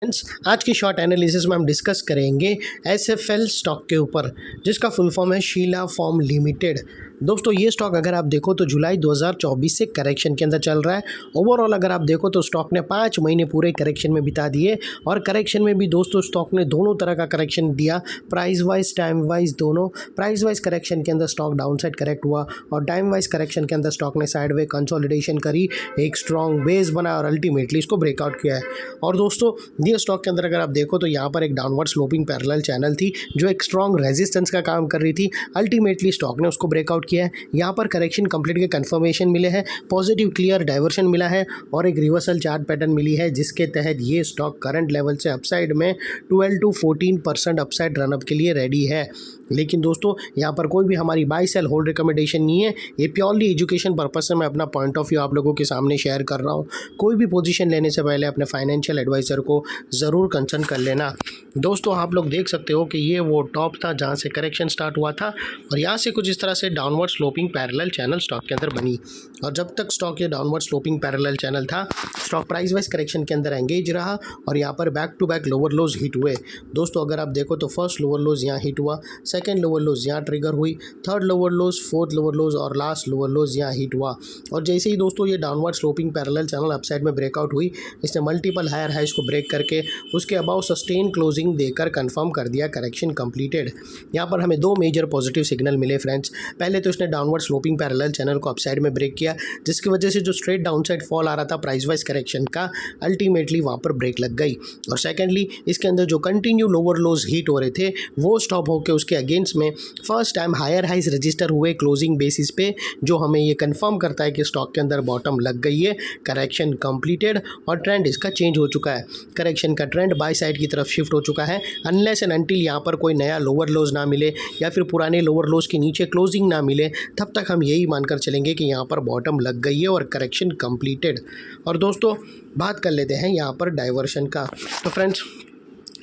Friends, आज की short analysis में हम डिस्कस करेंगे एसएफएल स्टॉक के ऊपर, जिसका फुल फॉर्म है शीला फॉर्म लिमिटेड। दोस्तों, ये स्टॉक अगर आप देखो तो जुलाई 2024 से करेक्शन के अंदर चल रहा है। ओवरऑल अगर आप देखो तो स्टॉक ने 5 महीने पूरे करेक्शन में बिता दिए, और करेक्शन में भी दोस्तों स्टॉक ने दोनों तरह का करेक्शन दिया, प्राइस वाइज टाइम वाइज दोनों। प्राइस वाइज करेक्शन के अंदर स्टॉक डाउन साइड करेक्ट हुआ, और टाइम वाइज करेक्शन के अंदर स्टॉक ने साइडवे कंसोलिडेशन करी, एक स्ट्रॉन्ग बेस बना और अल्टीमेटली इसको ब्रेकआउट किया है। और दोस्तों, ये स्टॉक के अंदर अगर आप देखो तो यहाँ पर एक डाउनवर्ड स्लोपिंग पैरेलल चैनल थी जो एक स्ट्रॉन्ग रेजिस्टेंस का काम कर रही थी। अल्टीमेटली स्टॉक ने उसको ब्रेकआउट किया है। यहाँ पर करेक्शन कंप्लीट के कंफर्मेशन मिले हैं, पॉजिटिव क्लियर डाइवर्शन मिला है और एक रिवर्सल चार्ट पैटर्न मिली है, जिसके तहत ये स्टॉक करंट लेवल से अपसाइड में 12 to 14% अपसाइड रनअप के लिए रेडी है। लेकिन दोस्तों, यहाँ पर कोई भी हमारी बाय सेल होल्ड रिकमेंडेशन नहीं है, ये प्योरली एजुकेशन पर्पज से मैं अपना पॉइंट ऑफ व्यू आप लोगों के सामने शेयर कर रहा हूँ। कोई भी पोजीशन लेने से पहले अपने फाइनेंशियल एडवाइज़र को ज़रूर कंसल्ट कर लेना। दोस्तों, आप लोग देख सकते हो कि ये वो टॉप था जहाँ से करेक्शन स्टार्ट हुआ था, और यहाँ से कुछ इस तरह से downward sloping parallel channel stock के अंदर बनी। और जब तक स्टॉक ये डाउनवर्ड स्लोपिंग पैरेलल चैनल था, स्टॉक प्राइस वाइज करेक्शन के अंदर एंगेज रहा, और यहाँ पर back to back lower lows hit हुए। दोस्तों, अगर आप देखो तो फर्स्ट लोअर लोज यहाँ हिट हुआ, सेकंड लोअर लोज यहाँ ट्रिगर हुई, थर्ड लोअर लोज, फोर्थ लोअर लोज और लास्ट लोअर लोज यहाँ हिट हुआ। और जैसे ही दोस्तों ये downward sloping parallel channel upside में ब्रेकआउट हुई, इसने मल्टीपल हायर हाइज को ब्रेक करके उसके अबाउ सस्टेन क्लोजिंग देकर कंफर्म कर दिया करेक्शन कंप्लीटेड। यहाँ पर हमें दो मेजर पॉजिटिव सिग्नल मिले फ्रेंड्स। पहले तो इसने डाउनवर्ड स्लोपिंग पैरेलल चैनल को अपसाइड में ब्रेक किया, जिसकी वजह से जो स्ट्रेट डाउनसाइड फॉल आ रहा था प्राइस वाइज करेक्शन का, अल्टीमेटली वहाँ पर ब्रेक लग गई। और सेकेंडली, इसके अंदर जो कंटिन्यू लोअर लोज हिट हो रहे थे वो स्टॉप होकर उसके अगेंस्ट में first time higher highs register हुए क्लोजिंग बेसिस पे, जो हमें ये कंफर्म करता है कि स्टॉक के अंदर बॉटम लग गई है, करेक्शन कंप्लीटेड और ट्रेंड इसका चेंज हो चुका है। करेक्शन का ट्रेंड बाय साइड की तरफ शिफ्ट हो चुका है। अनलेस एंड अनटिल यहाँ पर कोई नया लोअर लोज ना मिले या फिर पुराने लोअर लोज के नीचे क्लोजिंग ना मिले, तब तक हम यही मानकर चलेंगे कि यहाँ पर बॉटम लग गई है और करेक्शन कंप्लीटेड। और दोस्तों, बात कर लेते हैं यहाँ पर डाइवर्शन का। तो फ्रेंड्स,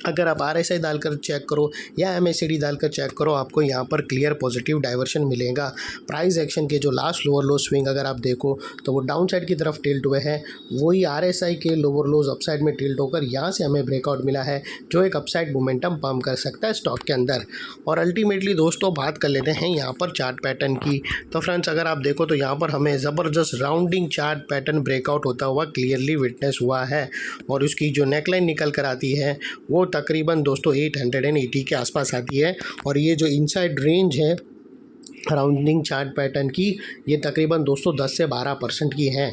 अगर आप RSI डालकर चेक करो या MACD डालकर चेक करो, आपको यहाँ पर क्लियर पॉजिटिव डाइवर्शन मिलेगा। प्राइस एक्शन के जो लास्ट लोअर लो स्विंग अगर आप देखो तो वो डाउन साइड की तरफ टिल्ट हुए हैं, वही RSI के लोअर लोज अपसाइड में टिल्ट होकर यहाँ से हमें ब्रेकआउट मिला है, जो एक अपसाइड मोमेंटम पम्प कर सकता है स्टॉक के अंदर। और अल्टीमेटली दोस्तों, बात कर लेते हैं यहाँ पर चार्ट पैटर्न की। तो फ्रेंड्स, अगर आप देखो तो यहाँ पर हमें ज़बरदस्त राउंडिंग चार्ट पैटर्न ब्रेकआउट होता हुआ क्लियरली विटनेस हुआ है, और उसकी जो नेकलाइन निकल कर आती है वो तकरीबन दोस्तों 880 के आसपास आती है। और ये जो इनसाइड रेंज है राउंडिंग चार्ट पैटर्न की, ये तकरीबन दोस्तों 10 से 12% की है,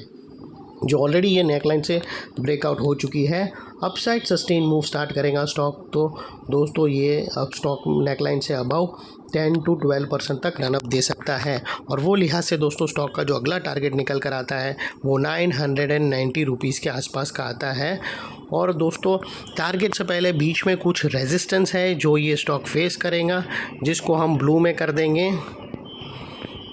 जो ऑलरेडी ये नेकलाइन से ब्रेकआउट हो चुकी है। अपसाइड सस्टेन मूव स्टार्ट करेगा स्टॉक, तो दोस्तों ये अब स्टॉक नेकलाइन से अबाउ 10 to 12% तक रनअप दे सकता है। और वो लिहाज से दोस्तों स्टॉक का जो अगला टारगेट निकल कर आता है वो 990 रुपीज़ के आसपास का आता है। और दोस्तों, टारगेट से पहले बीच में कुछ रेजिस्टेंस है जो ये स्टॉक फेस करेगा, जिसको हम ब्लू में कर देंगे।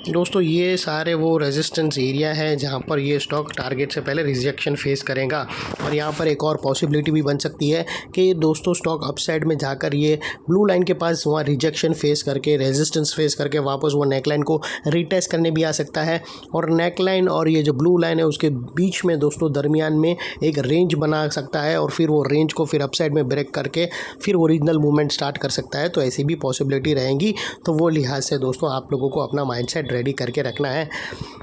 दोस्तों, ये सारे वो रेजिस्टेंस एरिया है जहाँ पर ये स्टॉक टारगेट से पहले रिजेक्शन फेस करेगा। और यहाँ पर एक और पॉसिबिलिटी भी बन सकती है कि दोस्तों स्टॉक अपसाइड में जाकर ये ब्लू लाइन के पास वहाँ रिजेक्शन फेस करके, रेजिस्टेंस फेस करके वापस वो नेकलाइन को रिटेस्ट करने भी आ सकता है। और नेकलाइन और ये जो ब्लू लाइन है उसके बीच में दोस्तों दरमियान में एक रेंज बना सकता है, और फिर वो रेंज को फिर अपसाइड में ब्रेक करके फिर ओरिजिनल मूवमेंट स्टार्ट कर सकता है। तो ऐसी भी पॉसिबिलिटी रहेंगी। तो वो लिहाज से दोस्तों आप लोगों को अपना माइंडसेट रेडी करके रखना है।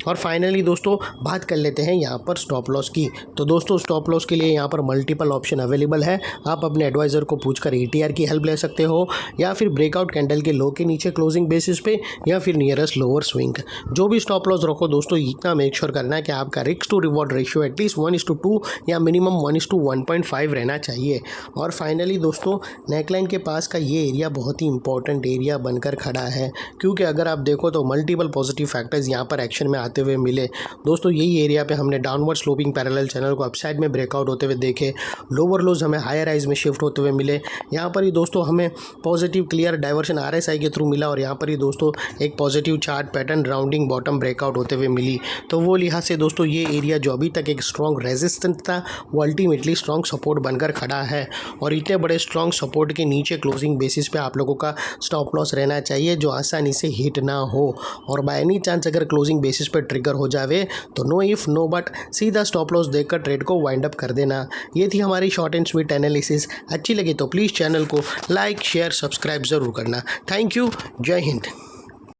और फाइनली दोस्तों, बात कर लेते हैं यहाँ पर स्टॉप लॉस की। तो दोस्तों, स्टॉप लॉस के लिए यहाँ पर मल्टीपल ऑप्शन अवेलेबल है। आप अपने एडवाइज़र को पूछकर ATR की हेल्प ले सकते हो, या फिर ब्रेकआउट कैंडल के लो के नीचे क्लोजिंग बेसिस पे, या फिर नियरेस्ट लोअर स्विंग। जो भी स्टॉप लॉस रखो दोस्तों, इतना मेक श्योर करना है कि आपका risk to reward ratio at least 1:2 या मिनिमम 1:1.5 रहना चाहिए। और फाइनली दोस्तों, नेकलाइन के पास का ये एरिया बहुत ही इंपॉर्टेंट एरिया बनकर खड़ा है, क्योंकि अगर आप देखो तो मल्टीपल पॉजिटिव फैक्टर्स यहाँ पर एक्शन में आते हुए मिले। दोस्तों, यही एरिया पे हमने डाउनवर्ड स्लोपिंग पैरेलल चैनल को अपसाइड में ब्रेकआउट होते हुए देखे, लोअर लोज हमें हायर हाइज में शिफ्ट होते हुए मिले। यहाँ पर ही दोस्तों हमें पॉजिटिव क्लियर डाइवर्शन RSI के थ्रू मिला, और यहाँ पर ही दोस्तों एक positive chart pattern rounding bottom breakout होते हुए मिली। तो वो लिहाज से दोस्तों ये एरिया जो अभी तक एक स्ट्रॉन्ग रेजिस्टेंस था, वो अल्टीमेटली स्ट्रॉन्ग सपोर्ट बनकर खड़ा है। और इतने बड़े स्ट्रॉन्ग सपोर्ट के नीचे क्लोजिंग बेसिस पे आप लोगों का स्टॉप लॉस रहना चाहिए, जो आसानी से हिट ना हो। और बाय एनी चांस अगर क्लोजिंग बेसिस पे ट्रिगर हो जावे तो नो इफ़ नो बट सीधा स्टॉप लॉस देखकर ट्रेड को वाइंड अप कर देना। ये थी हमारी शॉर्ट एंड स्वीट एनालिसिस। अच्छी लगी तो प्लीज़ चैनल को लाइक शेयर सब्सक्राइब ज़रूर करना। Thank you. जय हिंद।